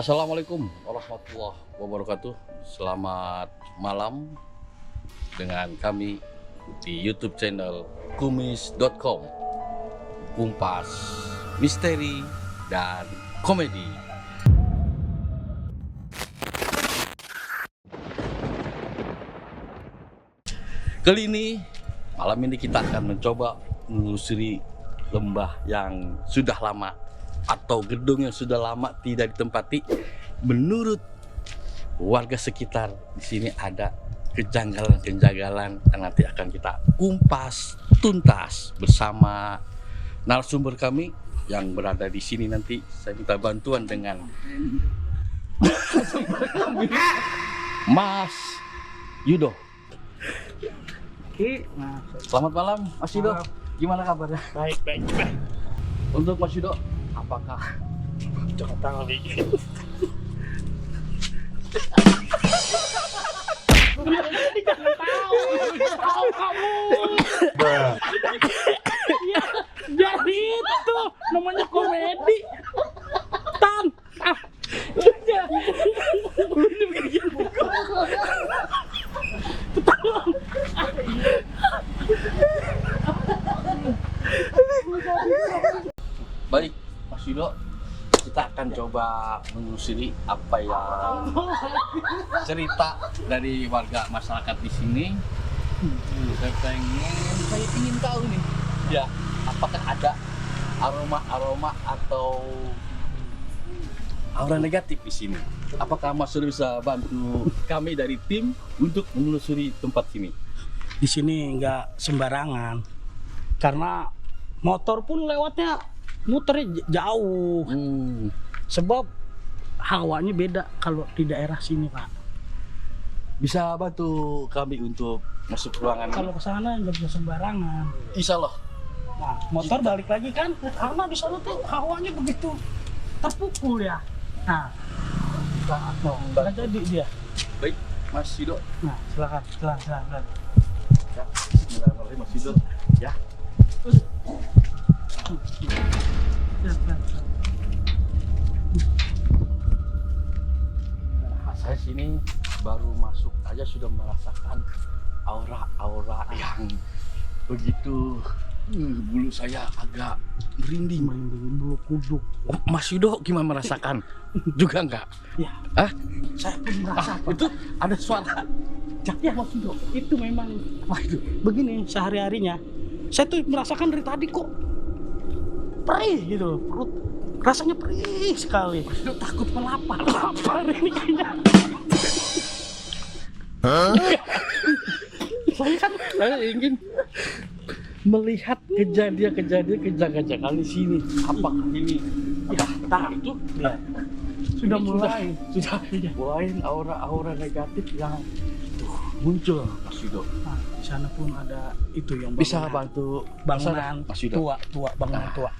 Assalamualaikum warahmatullahi wabarakatuh. Selamat malam dengan kami di YouTube channel kumis.com, Kumpas Misteri dan Komedi. Kali ini, malam ini kita akan mencoba menelusuri lembah yang sudah lama atau gedung yang sudah lama tidak ditempati. Menurut warga sekitar, di sini ada kejanggalan-kejanggalan yang nanti akan kita kumpas tuntas bersama narasumber kami yang berada di sini. Nanti saya minta bantuan dengan Mas Yudo. Selamat malam Mas Yudo. Gimana kabarnya? Baik. Untuk Mas Yudo, apakah Jangan tangan lagi. Tahu kamu. Ya, jadi itu namanya komedi. Tan, udah. Ini begini. baik Mas Yudo, kita akan coba menelusuri apa yang cerita dari warga masyarakat di sini. Saya ingin tahu nih, ya, apakah ada aroma atau aura negatif di sini? Apakah Mas Yudo bisa bantu kami dari tim untuk menelusuri tempat sini? Di sini nggak sembarangan, karena motor pun lewatnya muternya jauh. Sebab hawanya beda kalau di daerah sini, Pak. Bisa bantu kami untuk masuk ruangan? Kalau ke sana nggak bisa sembarangan. Insya Allah. Nah, motor balik lagi kan, karena di sana tuh hawanya begitu terpukul ya. Nah, nggak jadi dia. Baik, Mas Yudo. Nah, silakan. Ya, bismillahirrahmanirrahim, Mas Yudo. Ya. Saya sini baru masuk aja sudah merasakan aura yang begitu. Bulu saya agak merinding, bulu kuduk. Mas Yudo gimana merasakan? Juga enggak? Ya, saya pun merasakan. Itu ada suara. Ya, Mas Yudo, itu memang itu begini sehari-harinya. Saya tuh merasakan dari tadi kok perih gitu, perut rasanya perih sekali. Mas Yudo takut melapar. Lapar ini kayaknya. Saya ingin melihat kejadian-kejadian kejanggalan di sini. Apakah ini? Tak itu ya. Sudah mulai aura negatif yang muncul, Mas Yudo. Nah, di sana pun ada itu yang Bisa bantu bangunan Mas Yudo? tua bangunan tua.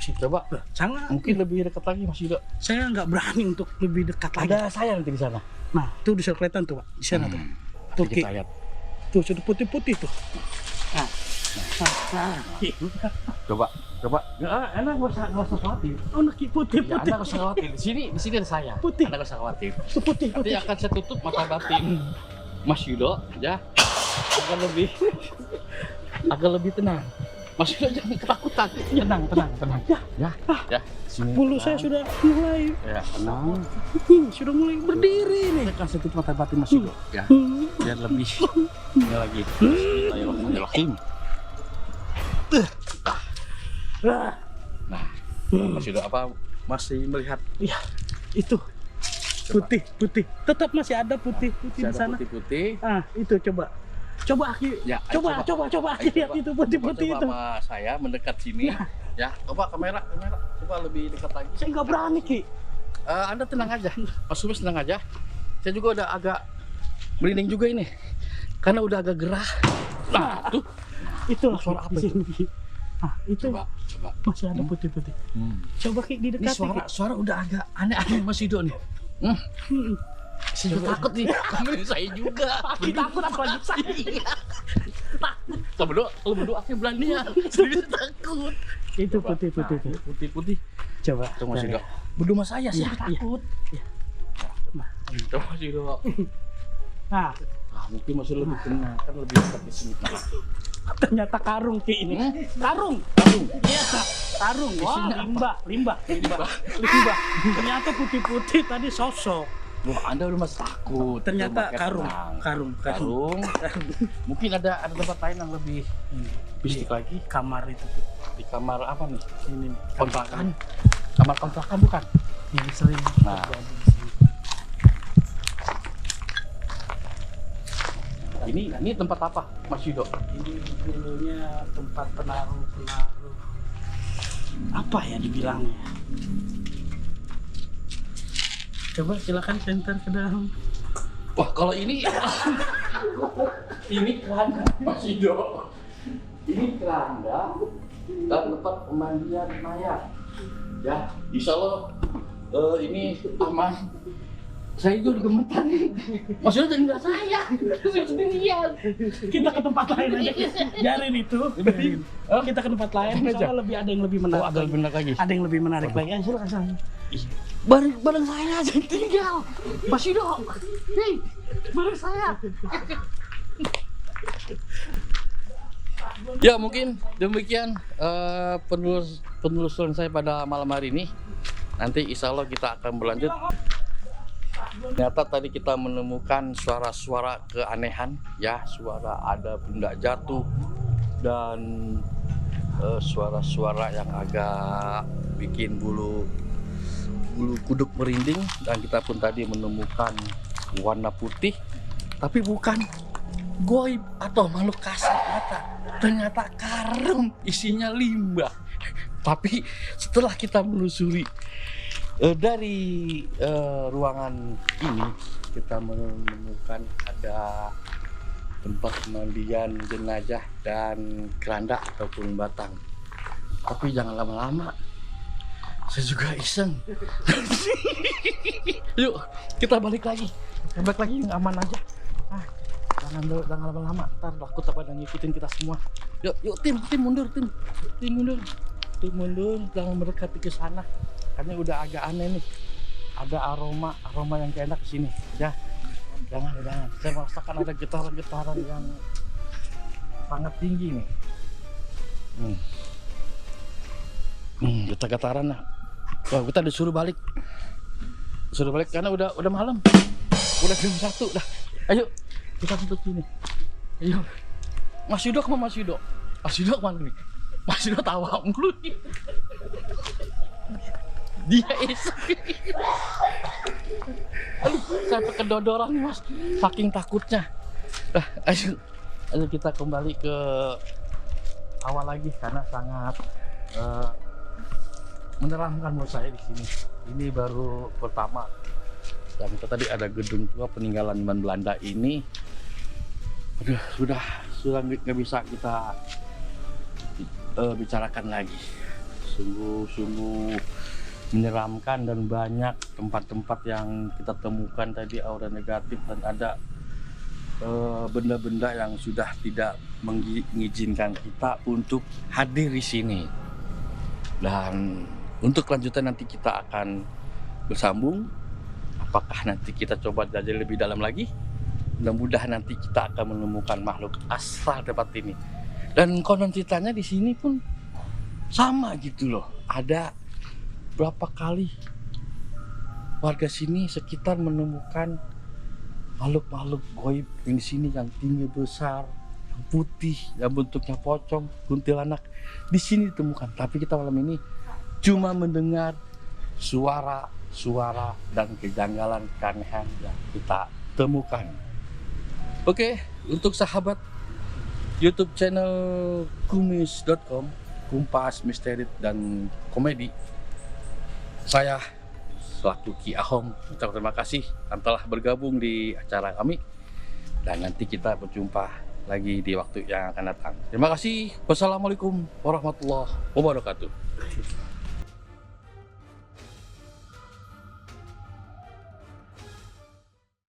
Coba, Sangat mungkin lebih dekat lagi Mas Yudo. saya nggak berani untuk lebih dekat lagi. Ada saya nanti di sana. Nah, tuh bisa kelihatan tuh, Pak. Di sana tuh. Tuh, Kita lihat. tuh sudah putih-putih tuh. Nah. Coba. Enak nggak usah khawatir. Oh, naki putih. Ya, Anda nggak usah khawatir. Di sini ada saya. Putih. Anda nggak usah khawatir. Itu putih. Nanti akan saya tutup mata batin Mas Yudo, ya, agak lebih tenang. Mas Yudo jangan ketakutan. Tenang. Ya. Sini. Bulu saya sudah mulai. Ya, tenang. Sudah mulai berdiri nih. Saya akan saya tutup mata batin Mas Yudo, ya. Biar lebih ini lagi. Bismillahirrahmanirrahim. Nah, Mas Yudo, apa masih melihat? Iya, itu putih. Tetap masih ada putih di Ada sana. putih-putih. Ah, itu coba Aki. Ya, coba Aki lihat itu putih-putih itu. Sama saya mendekat sini. Ya, coba kamera, coba lebih dekat lagi. Saya nggak berani, Ki. Anda tenang aja, Mas Sumis tenang aja. Saya juga udah agak merinding juga ini, karena udah agak gerah. Nah, tuh. Itulah suara apa di itu? sini. Ah, itu Coba. masih ada putih-putih. Coba Ki Ini didekati. suara udah agak aneh-aneh Mas Yudo nih. Saya juga takut nih. Saya juga. Aki takut apalagi saya. Kalau berdua akhirnya berani ya. Saya takut. Itu putih-putih. Putih-putih. Coba. Itu Mas Yudo. Nah, Berdua sama saya sih Iya, takut. iya. Nah, ini. Coba Mas Yudo. Nah, Mungkin Mas Yudo lebih kenal, kan lebih dekat di sini. ternyata karung Ki ini. Karung. Iya, karung. Wah, Isinya limbah. Ternyata putih-putih tadi sosok. Wah, Anda udah masih takut. Ternyata Coba karung. Karung. Mungkin ada tempat lain yang lebih mistik lagi. Kamar itu. Di kamar apa nih? Ini nih. Kontrakan. Kamar kontrakan bukan? Ini sering Nah. terjadi di sini. Ini tempat apa, Mas Yudo? Ini dulunya tempat penaruh apa ya dibilangnya? Coba silakan center ke dalam. Wah, kalau ini ini keranda, Mas Yudo. Ini keranda dan tempat pemandian mayat. Ya, insya Allah ini aman. Saya juga gemetar nih. Mas Yudo jadi nggak saya. Sendirian. Kita ke tempat lain aja. Biarin itu. Biarin. Kita ke tempat lain. Misalnya ada yang lebih menarik. agak benar lagi. Ada yang lebih menarik lagi. Ayo silakan. Bareng saya aja tinggal. Mas Yudo. Hei, bareng saya. Ya, mungkin demikian penelusuran saya pada malam hari ini. Nanti insya Allah kita akan berlanjut. Ternyata tadi kita menemukan suara-suara keanehan, ya, suara ada benda jatuh dan suara-suara yang agak bikin bulu kuduk merinding, dan kita pun tadi menemukan warna putih, tapi bukan goib atau makhluk kasat mata. Ternyata karung isinya limbah. Tapi setelah kita menelusuri dari ruangan ini, kita menemukan ada tempat pemandian jenazah dan keranda ataupun batang. Tapi jangan lama-lama, saya juga iseng. Yuk, kita balik lagi yang aman aja. Jangan lama-lama, ntar takut pada ngikutin kita semua. Yuk tim mundur, jangan mendekati ke sana. Karena udah agak aneh nih, ada aroma yang kayak enak kesini. Ya, jangan. Saya merasakan ada getaran yang sangat tinggi nih. Getar-getaran lah. Wah, kita disuruh balik karena udah malam, udah jam 1 dah. Ayo kita tutup sini. Ayo, Mas Yudo kemana Mas Yudo? Mas Yudo kemana nih? Mas Yudo tawa mulu nih. Dia iseng. Aduh, saya kedodoran nih Mas, saking takutnya. Ayo kita kembali ke awal lagi karena sangat menyeramkan menurut saya di sini. Ini baru pertama. Dan kita tadi ada gedung tua peninggalan zaman Belanda ini. Sudah nggak bisa kita bicarakan lagi. Sungguh menyeramkan, dan banyak tempat-tempat yang kita temukan tadi aura negatif, dan ada benda-benda yang sudah tidak mengizinkan kita untuk hadir di sini. Dan untuk kelanjutan nanti kita akan bersambung. Apakah nanti kita coba jajal lebih dalam lagi? Mudah-mudahan nanti kita akan menemukan makhluk astral tempat ini. Dan konon ceritanya di sini pun sama gitu loh. Ada berapa kali warga sini sekitar menemukan makhluk-makhluk goib yang di sini, yang tinggi besar, yang putih, yang bentuknya pocong, kuntilanak. Di sini ditemukan. Tapi kita malam ini cuma mendengar suara dan kejanggalan keanehan yang kita temukan. Oke, untuk sahabat YouTube channel kumis.com, Kumpas Misteri dan Komedi, saya selaku Ki Ahong ucap terima kasih dan telah bergabung di acara kami, dan nanti kita berjumpa lagi di waktu yang akan datang. Terima kasih. Wassalamualaikum warahmatullahi wabarakatuh.